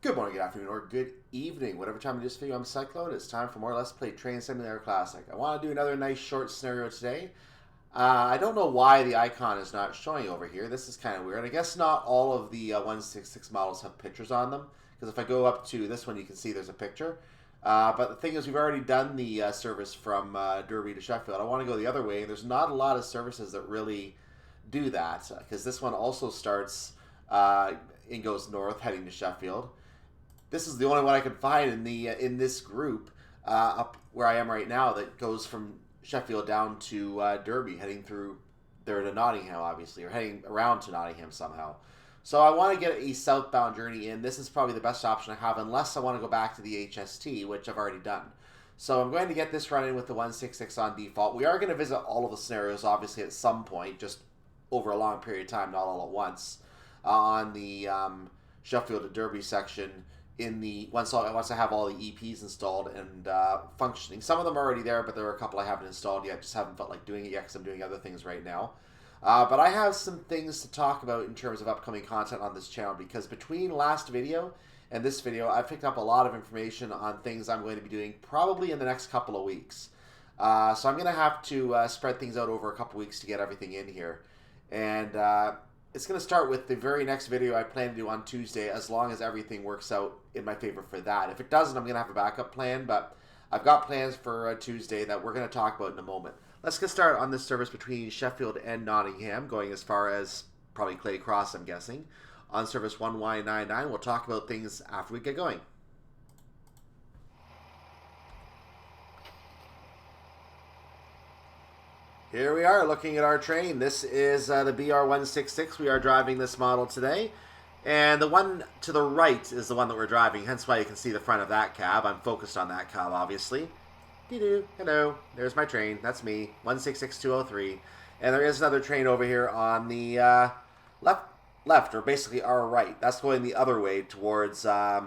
Good morning, good afternoon, or good evening. Whatever time it is for you, I'm Cyclone. It's time for more Let's Play Train Simulator Classic. I want to do another nice short scenario today. I don't know why the icon is not showing over here. This is kind of weird. I guess not all of the 166 models have pictures on them. Because if I go up to this one, you can see there's a picture. But the thing is, we've already done the service from Derby to Sheffield. I want to go the other way. There's not a lot of services that really do that. Because this one also starts and goes north, heading to Sheffield. This is the only one I can find in this group up where I am right now that goes from Sheffield down to Derby, heading through there to Nottingham, obviously, or heading around to Nottingham somehow. So I want to get a southbound journey in. This is probably the best option I have, unless I want to go back to the HST, which I've already done. So I'm going to get this running with the 166 on default. We are going to visit all of the scenarios, obviously, at some point, just over a long period of time, not all at once, on the Sheffield to Derby section. Once I have all the EPs installed and functioning. Some of them are already there, but there are a couple I haven't installed yet. Just haven't felt like doing it yet because I'm doing other things right now. But I have some things to talk about in terms of upcoming content on this channel, because between last video and this video, I've picked up a lot of information on things I'm going to be doing probably in the next couple of weeks. So I'm going to have to spread things out over a couple of weeks to get everything in here. And it's going to start with the very next video I plan to do on Tuesday, as long as everything works out in my favor for that. If it doesn't, I'm going to have a backup plan, but I've got plans for Tuesday that we're going to talk about in a moment. Let's get started on this service between Sheffield and Nottingham, going as far as probably Clay Cross, I'm guessing. On service 1Y99, we'll talk about things after we get going. Here we are looking at our train. This is the BR166. We are driving this model today. And the one to the right is the one that we're driving, hence why you can see the front of that cab. I'm focused on that cab, obviously. Dee-doo. Hello. There's my train. That's me. 166203. And there is another train over here on the left, or basically our right. That's going the other way towards, I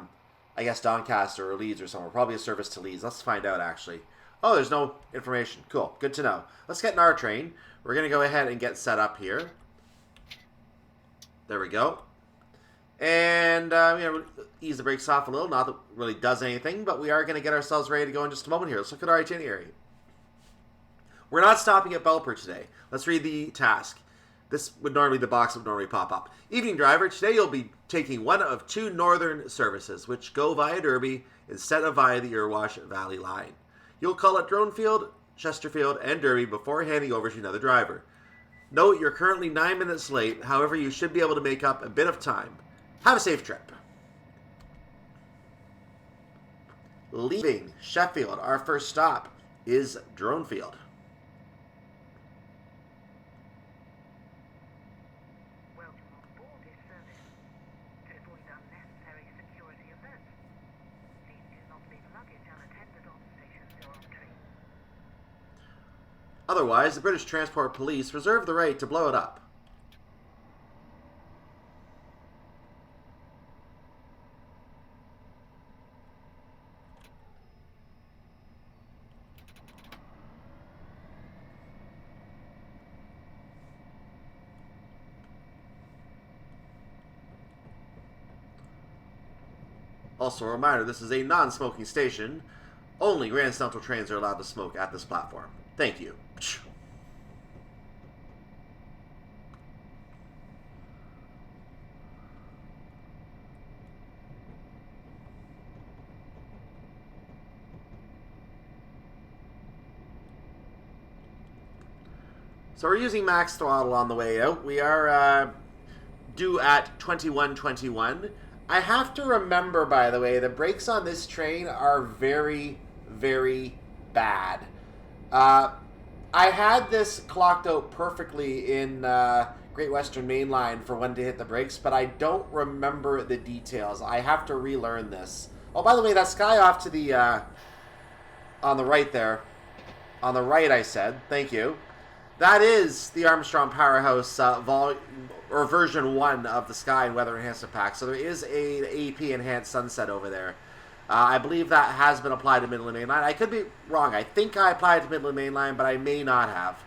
guess, Doncaster or Leeds or somewhere. Probably a service to Leeds. Let's find out, actually. Oh, there's no information. Cool. Good to know. Let's get in our train. We're going to go ahead and get set up here. There we go. And, ease the brakes off a little. Not that it really does anything, but we are going to get ourselves ready to go in just a moment here. Let's look at our itinerary. We're not stopping at Belper today. Let's read the task. This would normally, the box would normally pop up. Evening driver, today you'll be taking one of two northern services, which go via Derby instead of via the Irwash Valley line. You'll call at Dronfield, Chesterfield, and Derby before handing over to another driver. Note you're currently 9 minutes late, however you should be able to make up a bit of time. Have a safe trip. Leaving Sheffield, our first stop is Dronfield. Otherwise, the British Transport Police reserve the right to blow it up. Also a reminder, this is a non-smoking station. Only Grand Central trains are allowed to smoke at this platform. Thank you. So we're using max throttle on the way out. We are due at 21:21. I have to remember, by the way, the brakes on this train are very, very bad. I had this clocked out perfectly in Great Western Main Line for when to hit the brakes, but I don't remember the details. I have to relearn this. Oh, by the way, that sky off to the on the right there. On the right, I said. Thank you. That is the Armstrong Powerhouse version 1 of the Sky and Weather Enhancement Pack. So there is a AP Enhanced Sunset over there. I believe that has been applied to Midland Main Line. I could be wrong. I think I applied to Midland Main Line, but I may not have.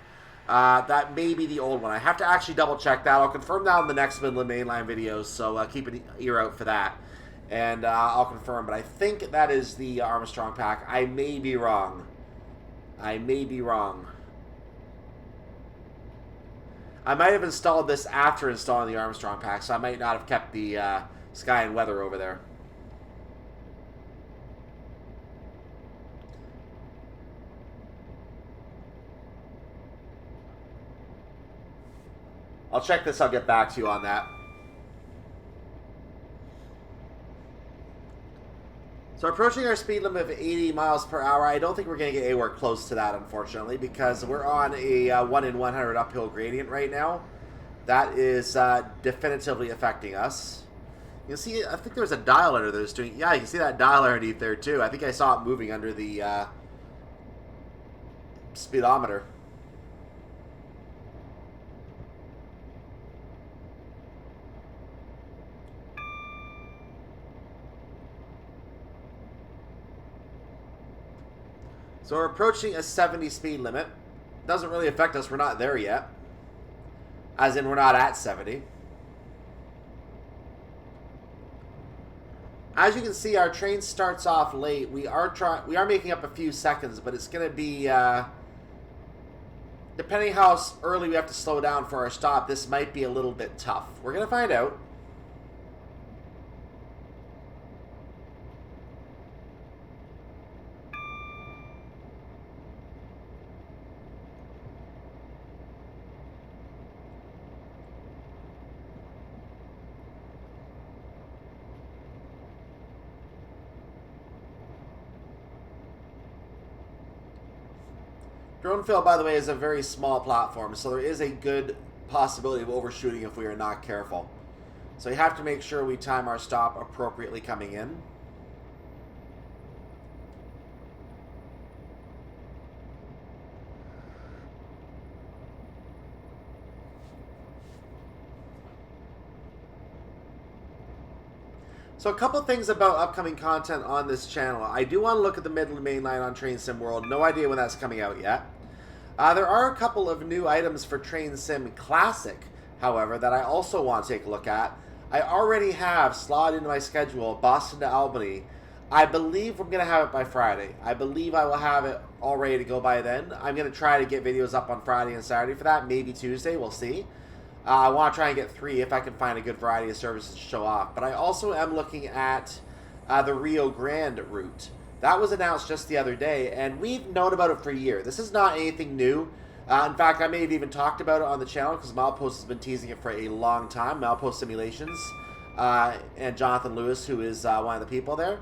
That may be the old one. I have to actually double check that. I'll confirm that on the next Midland Main Line videos, so keep an ear out for that. And I'll confirm, but I think that is the Armstrong pack. I may be wrong. I may be wrong. I might have installed this after installing the Armstrong pack, so I might not have kept the sky and weather over there. I'll check this. I'll get back to you on that. So approaching our speed limit of 80 miles per hour. I don't think we're going to get anywhere close to that, unfortunately, because we're on a 1 in 100 uphill gradient right now. That is definitively affecting us. You can see, I think there's a dial under there that's doing... Yeah, you can see that dial underneath there, too. I think I saw it moving under the speedometer. So we're approaching a 70 speed limit. Doesn't really affect us. We're not there yet. As in, we're not at 70. As you can see, our train starts off late. We are making up a few seconds, but it's going to be depending how early we have to slow down for our stop. This might be a little bit tough. We're going to find out. Dronfield, by the way, is a very small platform, so there is a good possibility of overshooting if we are not careful. So you have to make sure we time our stop appropriately coming in. So a couple things about upcoming content on this channel. I do want to look at the Midland Main Line on Train Sim World. No idea when that's coming out yet. There are a couple of new items for Train Sim Classic, however, that I also want to take a look at. I already have slotted into my schedule Boston to Albany. I believe I'm going to have it by Friday. I believe I will have it all ready to go by then. I'm going to try to get videos up on Friday and Saturday for that. Maybe Tuesday. We'll see. I want to try and get 3 if I can find a good variety of services to show off. But I also am looking at the Rio Grande route. That was announced just the other day, and we've known about it for a year. This is not anything new. In fact, I may have even talked about it on the channel because Milepost has been teasing it for a long time. Milepost Simulations and Jonathan Lewis, who is one of the people there.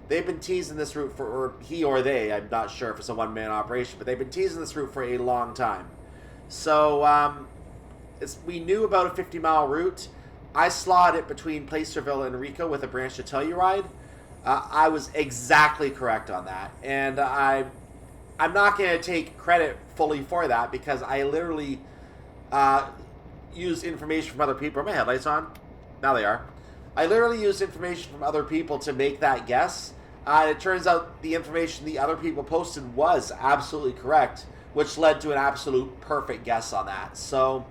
They've been teasing this route for, or he or they, I'm not sure if it's a one-man operation, but they've been teasing this route for a long time. So we knew about a 50-mile route. I slotted it between Placerville and Rico with a branch to Telluride. I was exactly correct on that, and I'm not going to take credit fully for that because I literally used information from other people. Are my headlights on? Now they are. I literally used information from other people to make that guess. It turns out the information the other people posted was absolutely correct, which led to an absolute perfect guess on that. So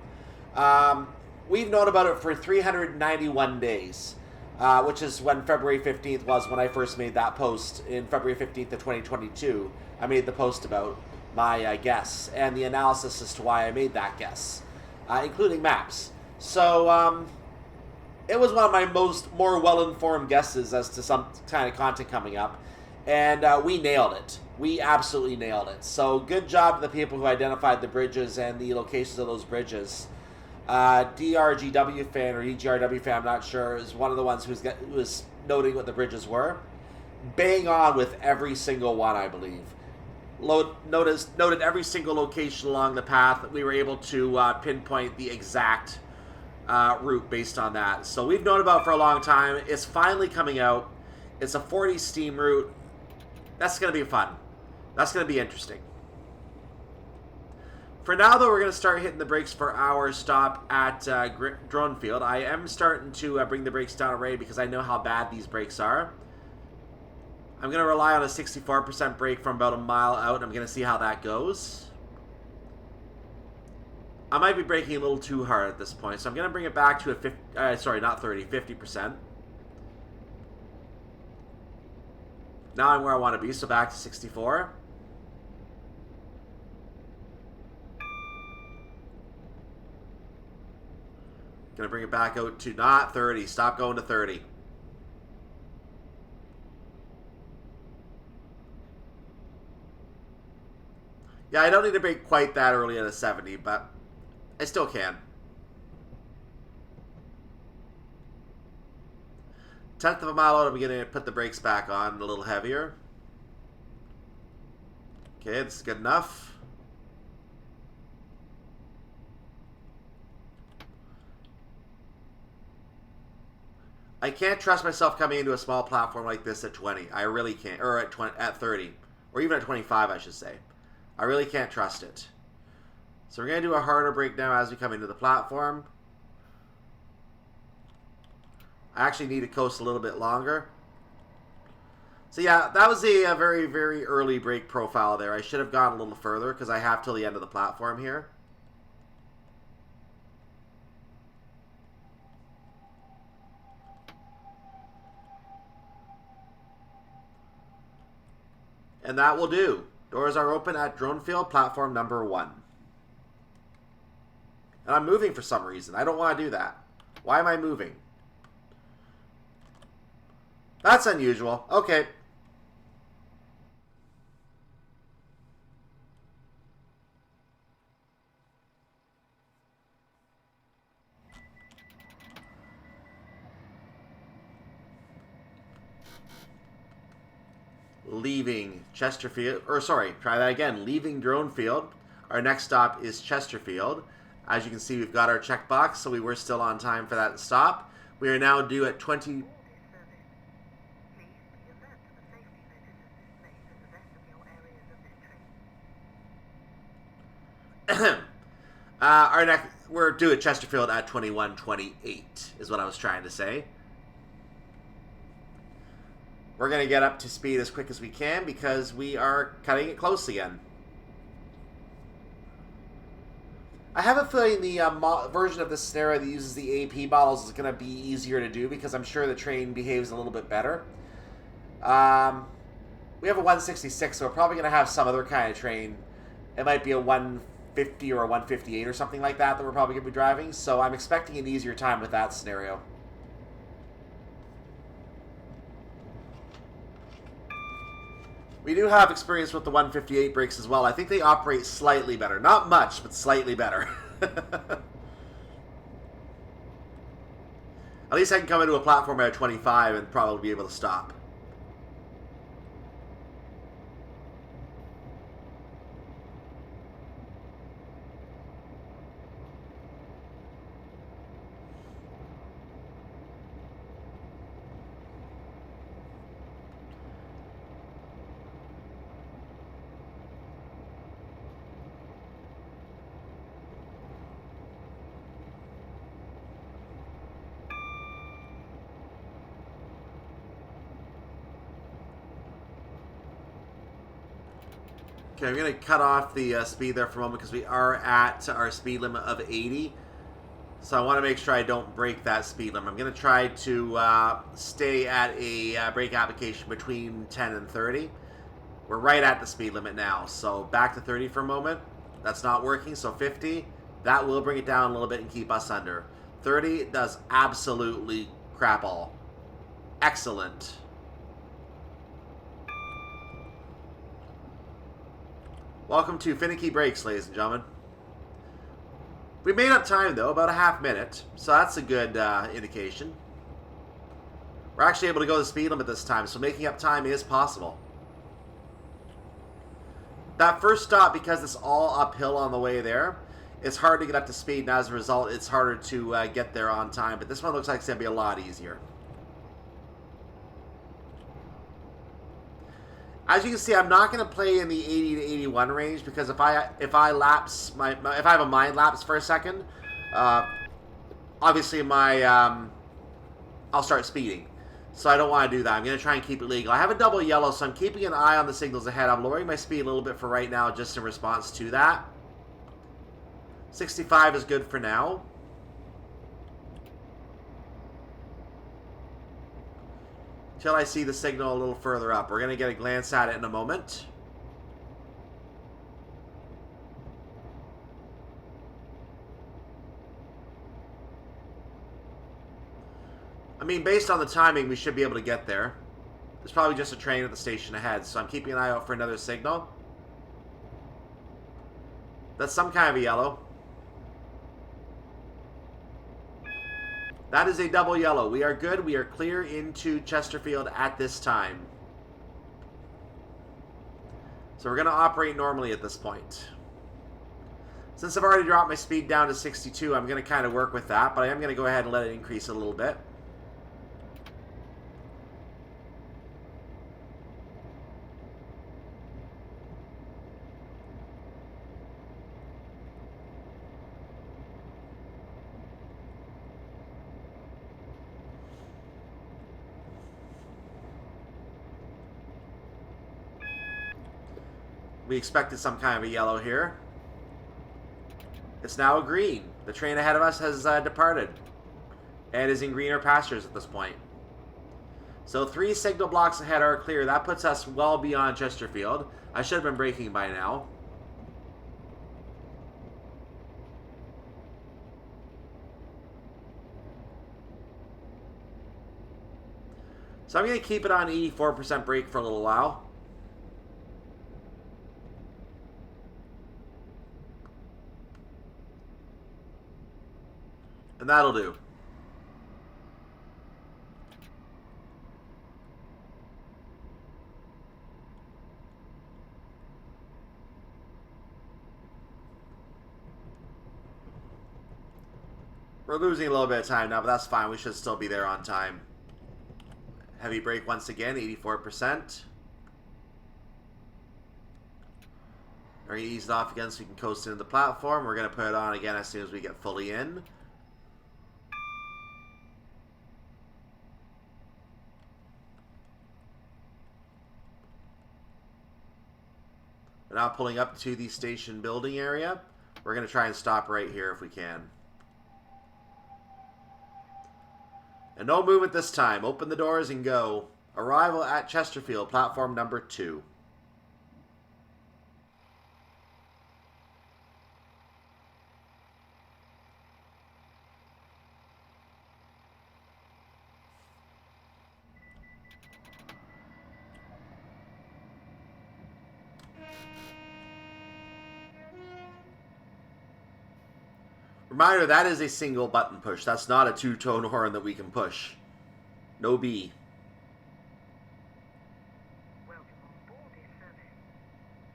we've known about it for 391 days. Which is when February 15th was when I first made that post in February 15th of 2022. I made the post about my guess and the analysis as to why I made that guess, including maps. So it was one of my more well-informed guesses as to some kind of content coming up, and we nailed it. We absolutely nailed it. So good job to the people who identified the bridges and the locations of those bridges. DRGW fan or EGRW fan, I'm not sure, is one of the ones who was noting what the bridges were. Bang on with every single one, I believe. Noted every single location along the path. We were able to pinpoint the exact route based on that. So we've known about it for a long time. It's finally coming out. It's a 40 steam route. That's going to be fun. That's going to be interesting. For now, though, we're going to start hitting the brakes for our stop at Dronfield. I am starting to bring the brakes down already because I know how bad these brakes are. I'm going to rely on a 64% brake from about a mile out, and I'm going to see how that goes. I might be braking a little too hard at this point, so I'm going to bring it back to a 50%. Now I'm where I want to be, so back to 64. Gonna bring it back out to not 30. Stop going to 30. Yeah, I don't need to break quite that early at a 70, but I still can. 10th of a mile out, I'm going to put the brakes back on a little heavier. Okay, this is good enough. I can't trust myself coming into a small platform like this at 20. I really can't. Or at 20, at 30. Or even at 25, I should say. I really can't trust it. So we're going to do a harder breakdown as we come into the platform. I actually need to coast a little bit longer. So yeah, that was a very, very early brake profile there. I should have gone a little further because I have till the end of the platform here. And that will do. Doors are open at Dronfield, platform number 1. And I'm moving for some reason. I don't want to do that. Why am I moving? That's unusual. Okay. Leaving Chesterfield, or sorry, try that again. Leaving Dronfield. Our next stop is Chesterfield. As you can see, we've got our checkbox, so we were still on time for that stop. We are now due at 20. We're due at Chesterfield at 21:28 is what I was trying to say. We're going to get up to speed as quick as we can because we are cutting it close again. I have a feeling the version of this scenario that uses the AP models is going to be easier to do because I'm sure the train behaves a little bit better. We have a 166, so we're probably going to have some other kind of train. It might be a 150 or a 158 or something like that we're probably going to be driving, so I'm expecting an easier time with that scenario. We do have experience with the 158 brakes as well. I think they operate slightly better. Not much, but slightly better. At least I can come into a platform at 25 and probably be able to stop. Okay, I'm going to cut off the speed there for a moment because we are at our speed limit of 80. So I want to make sure I don't break that speed limit. I'm going to try to stay at a brake application between 10 and 30. We're right at the speed limit now. So back to 30 for a moment. That's not working, so 50. That will bring it down a little bit and keep us under. 30 does absolutely crap all. Excellent. Welcome to Finicky Brakes, ladies and gentlemen. We made up time, though, about a half minute, so that's a good indication. We're actually able to go the speed limit this time, so making up time is possible. That first stop, because it's all uphill on the way there, it's hard to get up to speed, and as a result, it's harder to get there on time. But this one looks like it's going to be a lot easier. As you can see, I'm not going to play in the 80 to 81 range because if I lapse if I have a mind lapse for a second, obviously I'll start speeding. So I don't want to do that. I'm going to try and keep it legal. I have a double yellow, so I'm keeping an eye on the signals ahead. I'm lowering my speed a little bit for right now, just in response to that. 65 is good for now. till I see the signal a little further up. We're going to get a glance at it in a moment. I mean, based on the timing, we should be able to get there. There's probably just a train at the station ahead, so I'm keeping an eye out for another signal. That's some kind of a yellow. That is a double yellow. We are good. We are clear into Chesterfield at this time. So we're going to operate normally at this point. Since I've already dropped my speed down to 62, I'm going to kind of work with that, but I am going to go ahead and let it increase a little bit. We expected some kind of a yellow here. It's now a green. The train ahead of us has departed and is in greener pastures at this point. So 3 signal blocks ahead are clear. That puts us well beyond Chesterfield. I should have been braking by now. So I'm going to keep it on 84% brake for a little while. And that'll do. We're losing a little bit of time now, but that's fine. We should still be there on time. Heavy brake once again, 84%. We're going to ease it off again so we can coast into the platform. We're going to put it on again as soon as we get fully in. We're now pulling up to the station building area. We're going to try and stop right here if we can. And no movement this time. Open the doors and go. Arrival at Chesterfield, platform number 2. Reminder, that is a single button push. That's not a 2-tone horn that we can push. No B. Welcome on board this service.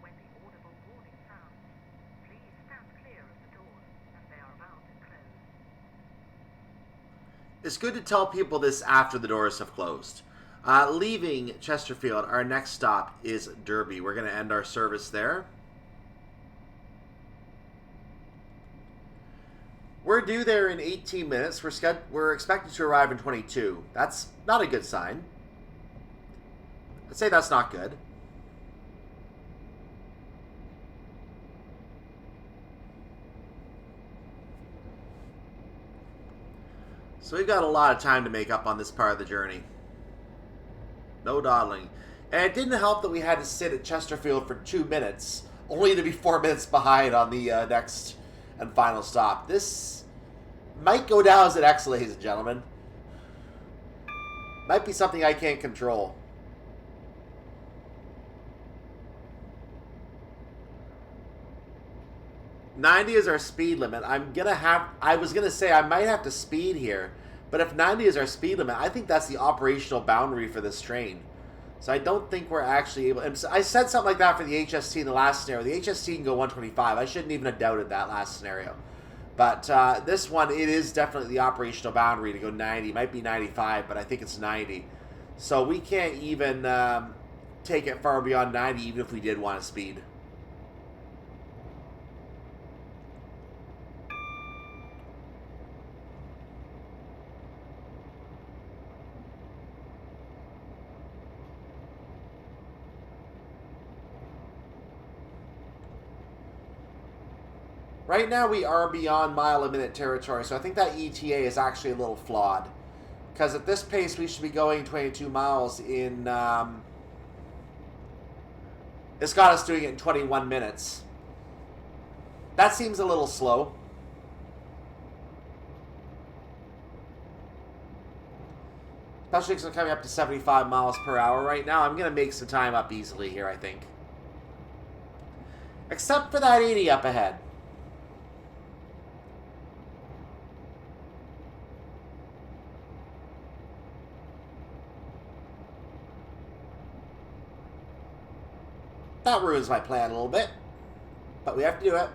When the audible warning sounds, please stand clear of the doors as they are about to close. It's good to tell people this after the doors have closed. Leaving Chesterfield, our next stop is Derby. We're going to end our service there. We're due there in 18 minutes. We're expected to arrive in 22. That's not a good sign. I'd say that's not good. So we've got a lot of time to make up on this part of the journey. No dawdling. And it didn't help that we had to sit at Chesterfield for 2 minutes, only to be 4 minutes behind on the next and final stop. This might go down as an X, ladies and gentlemen. Might be something I can't control. $90 is our speed limit. I was gonna say I might have to speed here, but if 90 is our speed limit, I think that's the operational boundary for this train. So I don't think we're actually able. And I said something like that for the HST in the last scenario. The HST can go 125. I shouldn't even have doubted that last scenario. But this one, it is definitely the operational boundary to go 90. It might be 95, but I think it's 90. So we can't even take it far beyond 90, even if we did want to speed. Right now we are beyond mile-a-minute territory, so I think that ETA is actually a little flawed. Because at this pace, we should be going 22 miles in... it's got us doing it in 21 minutes. That seems a little slow. Especially because I'm coming up to 75 miles per hour right now. I'm going to make some time up easily here, I think. Except for that 80 up ahead. That ruins my plan a little bit. But we have to do it.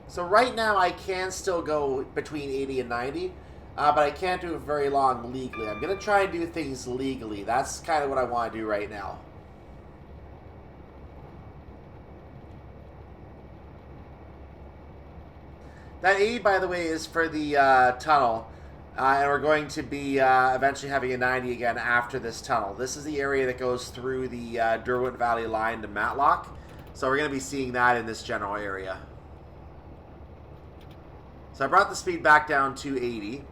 So right now I can still go between 80 and 90, but I can't do it very long legally. I'm going to try and do things legally. That's kind of what I want to do right now. That 80, by the way, is for the tunnel, and we're going to be eventually having a 90 again after this tunnel. This is the area that goes through the Derwent Valley line to Matlock, so we're going to be seeing that in this general area. So I brought the speed back down to 80.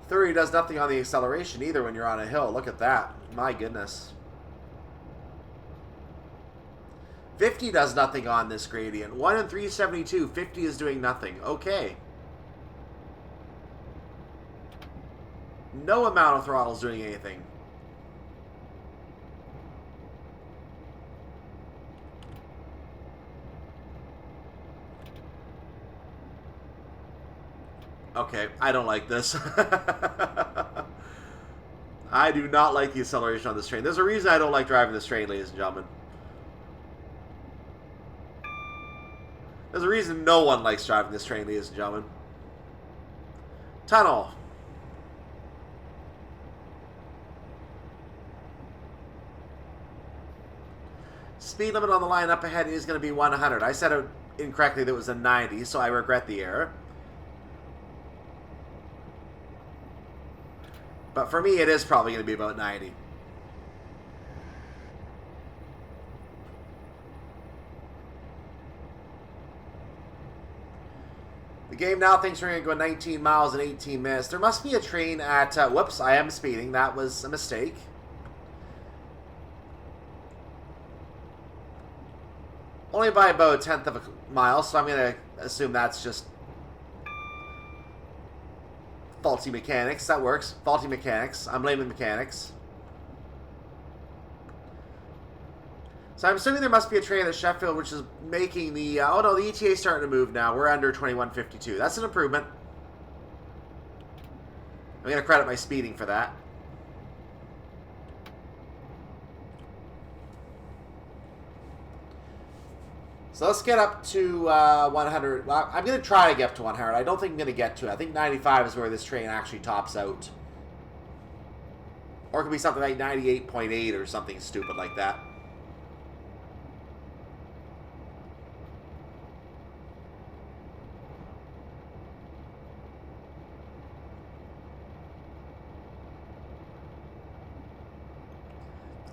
Thirty does nothing on the acceleration either when you're on a hill. Look at that. My goodness. 50 does nothing on this gradient. 1 in 372. 50 is doing nothing. Okay. No amount of throttle is doing anything. Okay, I don't like this. I do not like the acceleration on this train. There's a reason I don't like driving this train, ladies and gentlemen. There's a reason no one likes driving this train, ladies and gentlemen. Tunnel. Speed limit on the line up ahead is going to be 100. I said it incorrectly that it was a 90, so I regret the error. But for me, it is probably going to be about 90. The game now thinks we're going to go 19 miles in 18 minutes. There must be a train at... whoops, I am speeding. That was a mistake. Only by about a tenth of a mile, so I'm going to assume that's just faulty mechanics. That works. Faulty mechanics. I'm blaming mechanics. So I'm assuming there must be a train at Sheffield which is making the... oh no, the ETA is starting to move now. We're under 2152. That's an improvement. I'm going to credit my speeding for that. So let's get up to 100. Well, I'm going to try to get up to 100. I don't think I'm going to get to it. I think 95 is where this train actually tops out. Or it could be something like 98.8 or something stupid like that.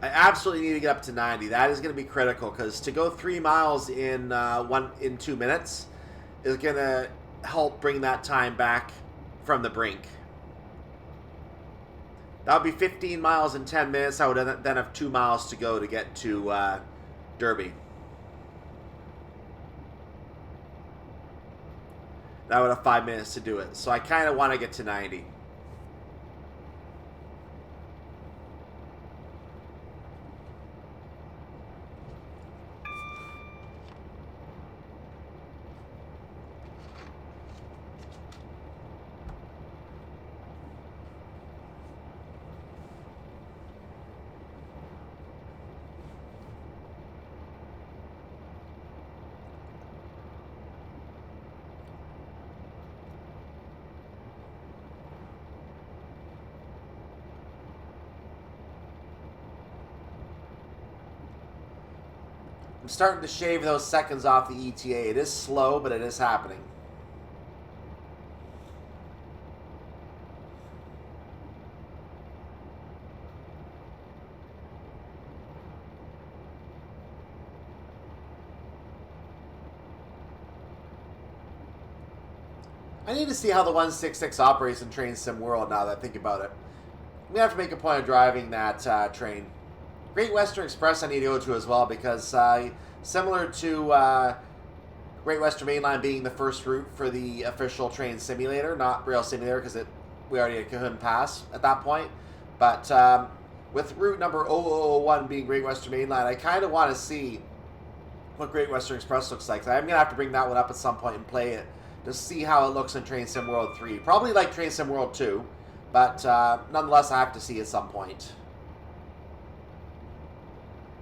I absolutely need to get up to 90. That is going to be critical because to go 3 miles in 2 minutes is going to help bring that time back from the brink. That would be 15 miles in 10 minutes. I would then have 2 miles to go to get to Derby. That would have 5 minutes to do it. So I kind of want to get to 90. I'm starting to shave those seconds off the ETA. It is slow, but it is happening. I need to see how the 166 operates in Train Sim World now that I think about it. I'm going to have to make a point of driving that train. Great Western Express I need to go to as well because similar to Great Western Main Line being the first route for the official train simulator, not rail simulator because we already had Cahoon Pass at that point. But with route number 0001 being Great Western Main Line, I kind of want to see what Great Western Express looks like. So I'm going to have to bring that one up at some point and play it to see how it looks in Train Sim World 3. Probably like Train Sim World 2, but nonetheless I have to see at some point.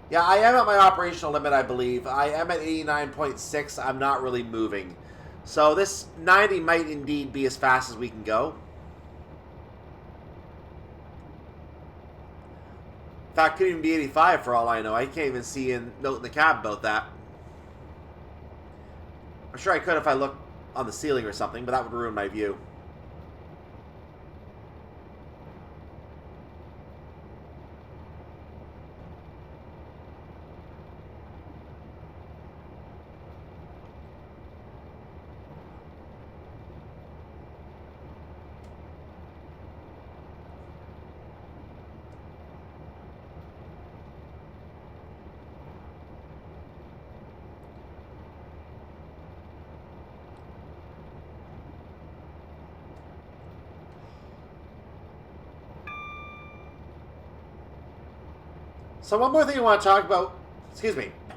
Yeah, I am at my operational limit, I believe. I am at 89.6. I'm not really moving. So this 90 might indeed be as fast as we can go. In fact, it could even be 85 for all I know. I can't even see a note in the cab about that. I'm sure I could if I looked on the ceiling or something, but that would ruin my view. So one more thing I want to talk about,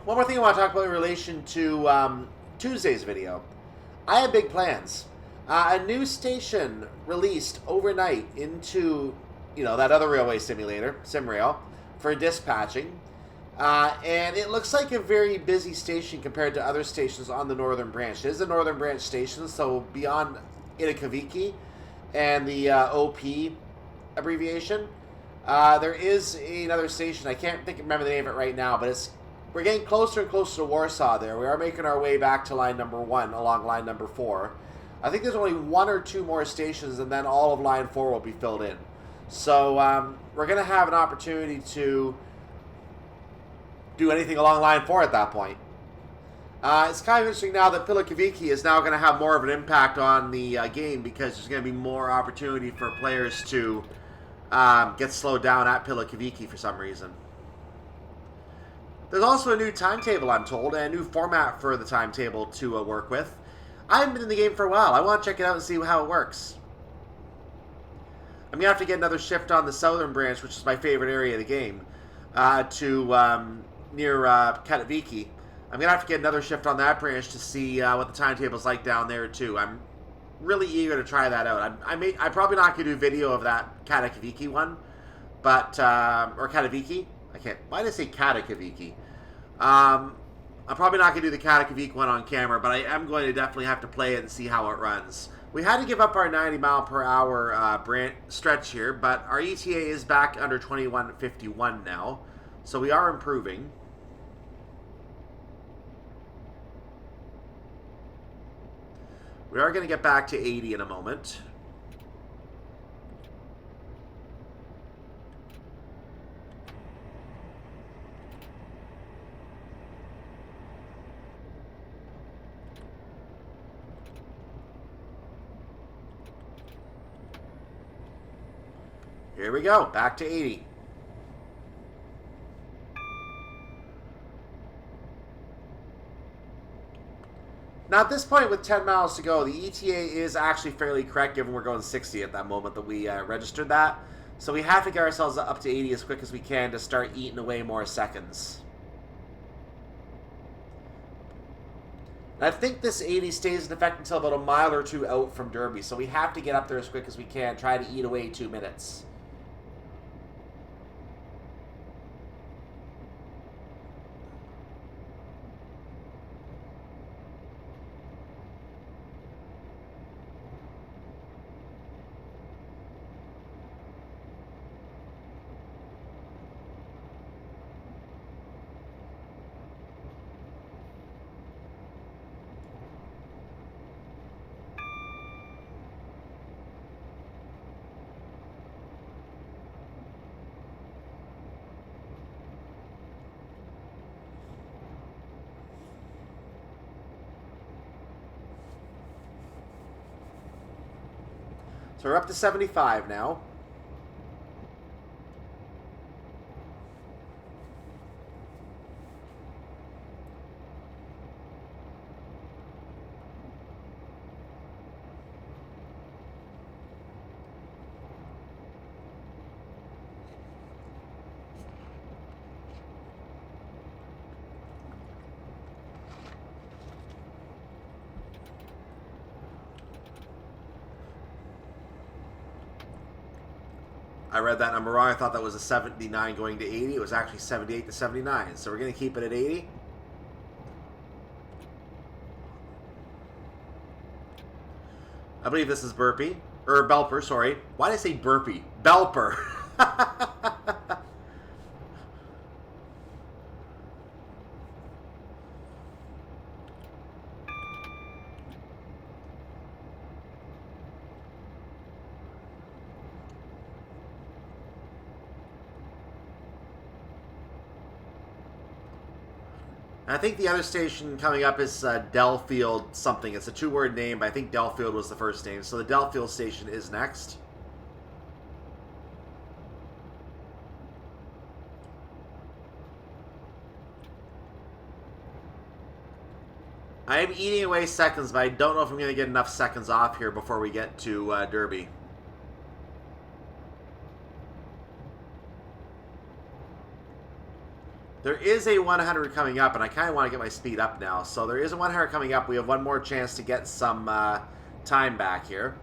one more thing I want to talk about in relation to Tuesday's video. I have big plans. A new station released overnight into, that other railway simulator, SimRail, for dispatching. And it looks like a very busy station compared to other stations on the Northern Branch. It is the Northern Branch station, so beyond Itakaviki and the OP abbreviation, there is another station. I can't remember the name of it right now, but we're getting closer and closer to Warsaw there. We are making our way back to line number 1 along line number 4. I think there's only 1 or 2 more stations, and then all of line 4 will be filled in. So we're going to have an opportunity to do anything along line 4 at that point. It's kind of interesting now that Pilakaviki is now going to have more of an impact on the game because there's going to be more opportunity for players to get slowed down at Pilakaviki for some reason. There's also a new timetable, I'm told, and a new format for the timetable to work with. I haven't been in the game for a while. I want to check it out and see how it works. I'm going to have to get another shift on the Southern Branch, which is my favorite area of the game, to near Katowiki. I'm going to have to get another shift on that branch to see what the timetable's like down there, too. I'm really eager to try that out. I'm probably not going to do video of that Katowiki one, but, or Katowiki. Why did I say Katowiki? I'm probably not going to do the Katowiki one on camera, but I am going to definitely have to play it and see how it runs. We had to give up our 90 mile per hour branch stretch here, but our ETA is back under 21:51 now, so we are improving. We are going to get back to 80 in a moment. Here we go, back to 80. Now at this point with 10 miles to go, the ETA is actually fairly correct given we're going 60 at that moment that we registered that. So we have to get ourselves up to 80 as quick as we can to start eating away more seconds. And I think this 80 stays in effect until about a mile or 2 out from Derby, so we have to get up there as quick as we can, try to eat away 2 minutes. So we're up to 75 now. I read that number wrong. I thought that was a 79 going to 80. It was actually 78 to 79. So we're going to keep it at 80. I believe this is Burpee. Or Belper, sorry. Why did I say Burpee? Belper. I think the other station coming up is Dronfield something. It's a two-word name, but I think Dronfield was the first name. So the Dronfield station is next. I am eating away seconds, but I don't know if I'm going to get enough seconds off here before we get to Derby. There is a 100 coming up, and I kind of want to get my speed up now. So there is a 100 coming up. We have one more chance to get some time back here.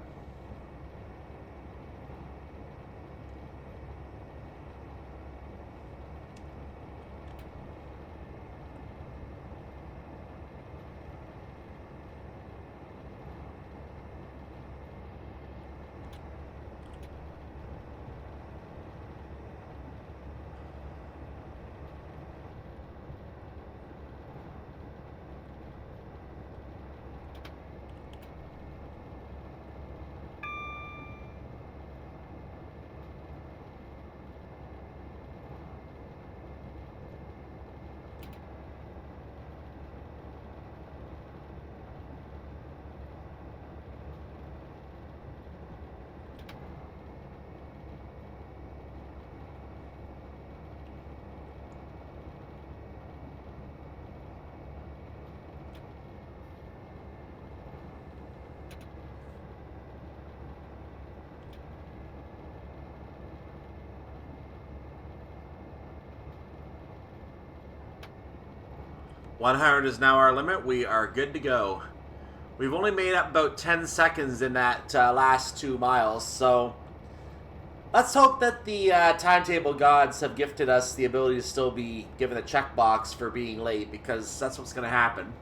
$100 is now our limit. We are good to go. We've only made up about 10 seconds in that last 2 miles, so let's hope that the timetable gods have gifted us the ability to still be given a checkbox for being late, because that's what's going to happen.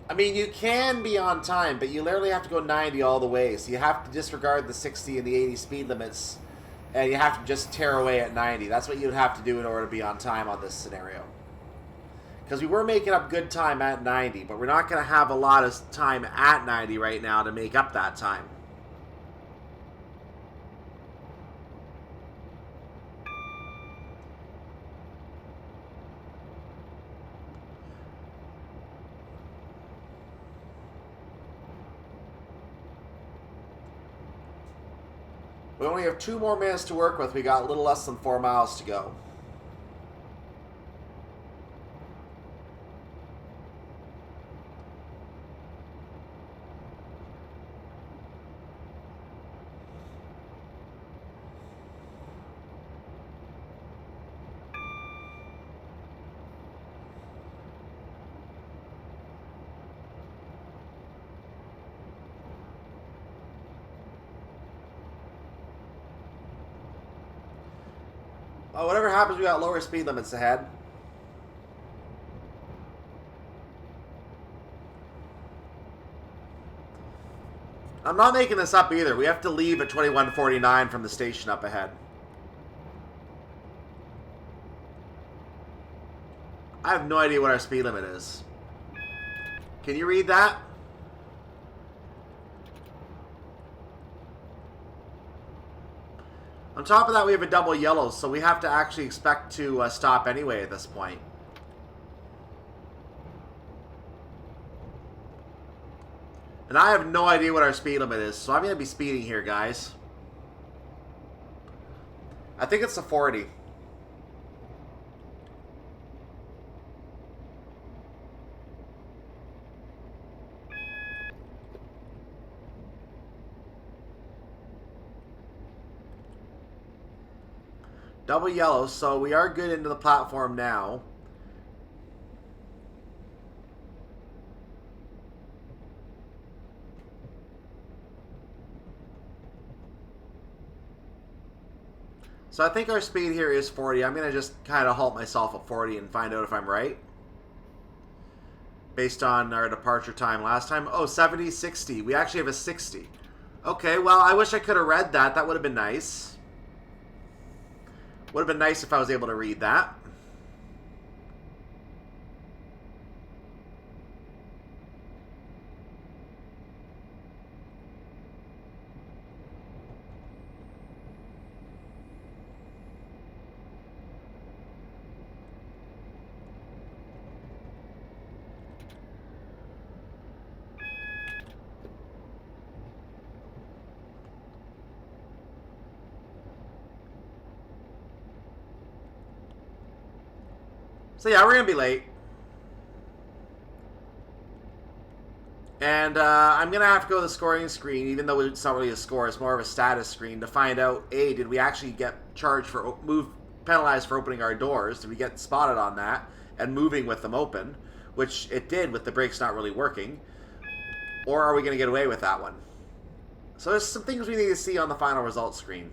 I mean, you can be on time, but you literally have to go 90 all the way, so you have to disregard the 60 and the 80 speed limits, and you have to just tear away at 90. That's what you'd have to do in order to be on time on this scenario. Because we were making up good time at 90, but we're not going to have a lot of time at 90 right now to make up that time. We only have 2 more minutes to work with. We got a little less than 4 miles to go. Whatever happens, we got lower speed limits ahead. I'm not making this up either. We have to leave at 21:49 from the station up ahead. I have no idea what our speed limit is. Can you read that? On top of that, we have a double yellow, so we have to actually expect to stop anyway at this point. And I have no idea what our speed limit is, so I'm going to be speeding here, guys. I think it's a 40. Double yellow, so we are good into the platform now. So I think our speed here is 40. I'm going to just kind of halt myself at 40 and find out if I'm right. Based on our departure time last time. Oh, 70, 60. We actually have a 60. Okay, well, I wish I could have read that. That would have been nice. Would have been nice if I was able to read that. So yeah, we're going to be late. And I'm going to have to go to the scoring screen, even though it's not really a score, it's more of a status screen, to find out, A, did we actually get charged for, penalized for opening our doors? Did we get spotted on that and moving with them open? Which it did with the brakes not really working. Or are we going to get away with that one? So there's some things we need to see on the final results screen.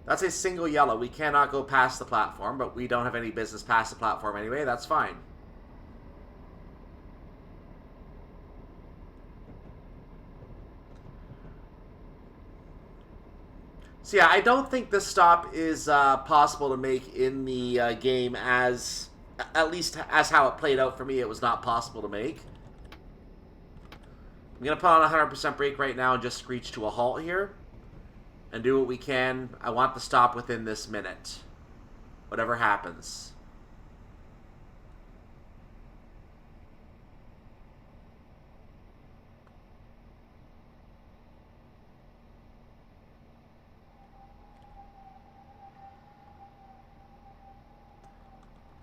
That's a single yellow. We cannot go past the platform, but we don't have any business past the platform anyway. That's fine. So yeah, I don't think this stop is possible to make in the game as, at least as how it played out for me, it was not possible to make. I'm going to put on 100% brake right now and just screech to a halt here. And do what we can. I want the stop within this minute. Whatever happens.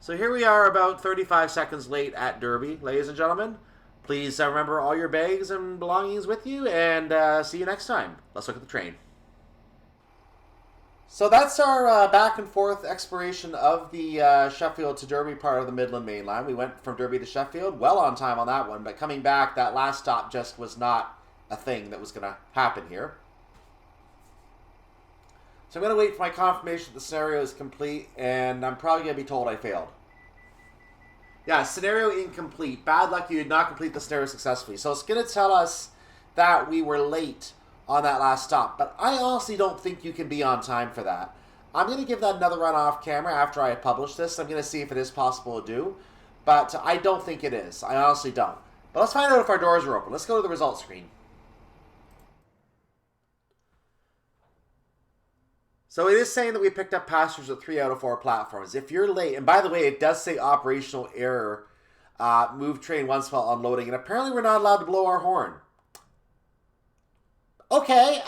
So here we are about 35 seconds late at Derby, ladies and gentlemen. Please remember all your bags and belongings with you, and see you next time. Let's look at the train. So that's our back and forth exploration of the Sheffield to Derby part of the Midland Main Line. We went from Derby to Sheffield, well on time on that one, but coming back, that last stop just was not a thing that was going to happen here. So I'm going to wait for my confirmation that the scenario is complete, and I'm probably going to be told I failed. Yeah, scenario incomplete. Bad luck, you did not complete the scenario successfully. So it's going to tell us that we were late on that last stop, but I honestly don't think you can be on time for that. I'm going to give that another run off camera after I publish this. I'm going to see if it is possible to do, but I don't think it is. I honestly don't. But let's find out if our doors are open. Let's go to the results screen. So it is saying that we picked up passengers at 3 out of 4 platforms. If you're late, and by the way, it does say operational error, move train once while unloading, and apparently we're not allowed to blow our horn. Okay,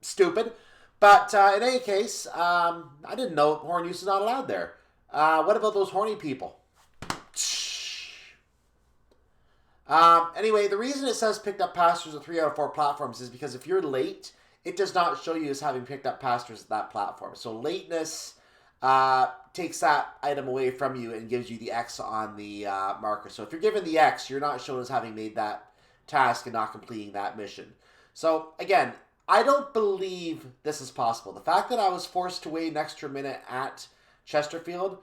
stupid. But in any case, I didn't know horn use is not allowed there. What about those horny people? Anyway, the reason it says picked up passengers at 3 out of 4 platforms is because if you're late, it does not show you as having picked up passengers at that platform. So lateness takes that item away from you and gives you the X on the marker. So if you're given the X, you're not shown as having made that task and not completing that mission. So again, I don't believe this is possible. The fact that I was forced to wait an extra minute at Chesterfield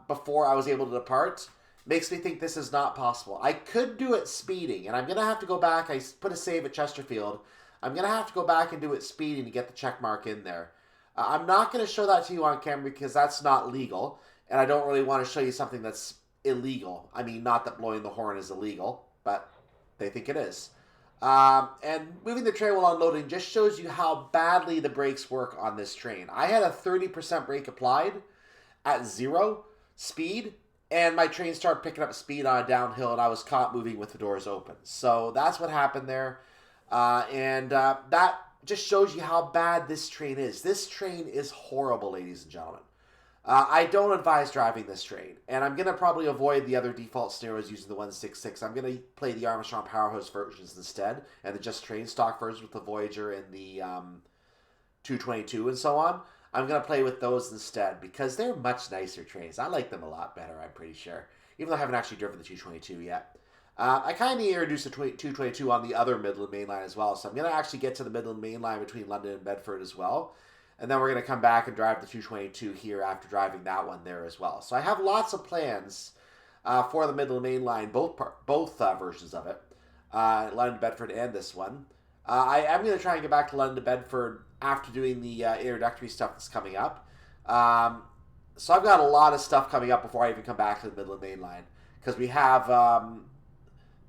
before I was able to depart makes me think this is not possible. I could do it speeding, and I'm going to have to go back. I put a save at Chesterfield. I'm going to have to go back and do it speeding to get the check mark in there. I'm not going to show that to you on camera because that's not legal, and I don't really want to show you something that's illegal. I mean, not that blowing the horn is illegal, but they think it is. And moving the train while unloading just shows you how badly the brakes work on this train. I had a 30% brake applied at 0 speed, and my train started picking up speed on a downhill, and I was caught moving with the doors open. So that's what happened there, and that just shows you how bad this train is. This train is horrible, ladies and gentlemen. I don't advise driving this train, and I'm going to probably avoid the other default scenarios using the 166. I'm going to play the Armstrong Powerhouse versions instead, and the just train stock versions with the Voyager and the 222 and so on. I'm going to play with those instead because they're much nicer trains. I like them a lot better, I'm pretty sure, even though I haven't actually driven the 222 yet. I kind of need to introduce the 222 on the other Midland Main Line as well, so I'm going to actually get to the Midland Main Line between London and Bedford as well. And then we're going to come back and drive the 222 here after driving that one there as well. So I have lots of plans for the Midland Main Line, both versions of it, London to Bedford and this one. I am going to try and get back to London to Bedford after doing the introductory stuff that's coming up. So I've got a lot of stuff coming up before I even come back to the Midland Main Line. Because we have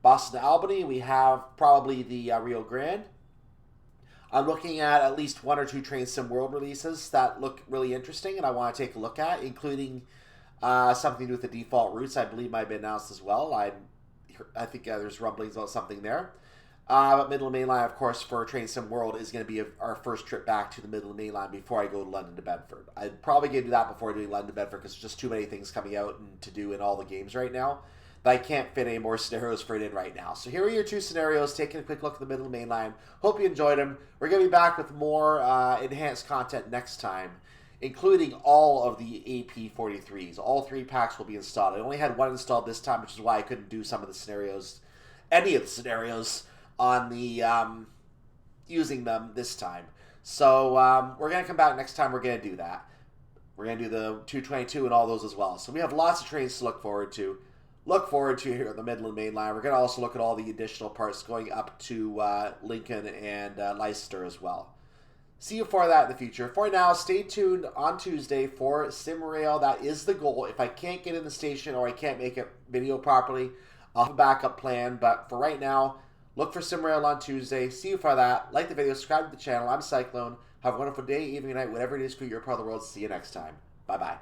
Boston to Albany, we have probably the Rio Grande. I'm looking at least 1 or 2 Train Sim World releases that look really interesting and I want to take a look at, including something to do with the default routes. I believe might be announced as well. I think there's rumblings about something there. But Midland Main Line, of course, for Train Sim World is going to be our first trip back to the Midland Main Line before I go to London to Bedford. I'd probably get to do that before doing London to Bedford because there's just too many things coming out and to do in all the games right now. But I can't fit any more scenarios for it in right now. So here are your 2 scenarios, taking a quick look at the Midland Main Line. Hope you enjoyed them. We're going to be back with more enhanced content next time, including all of the AP43s. All 3 packs will be installed. I only had 1 installed this time, which is why I couldn't do some of the scenarios, any of the scenarios, on the using them this time. So we're going to come back next time. We're going to do that. We're going to do the 222 and all those as well. So we have lots of trains to look forward to. Here at the Midland Main Line. We're going to also look at all the additional parts going up to Lincoln and Leicester as well. See you for that in the future. For now, stay tuned on Tuesday for SimRail. That is the goal. If I can't get in the station or I can't make a video properly, I'll have a backup plan. But for right now, look for SimRail on Tuesday. See you for that. Like the video, subscribe to the channel. I'm Cyclone. Have a wonderful day, evening, night, whatever it is for your part of the world. See you next time. Bye-bye.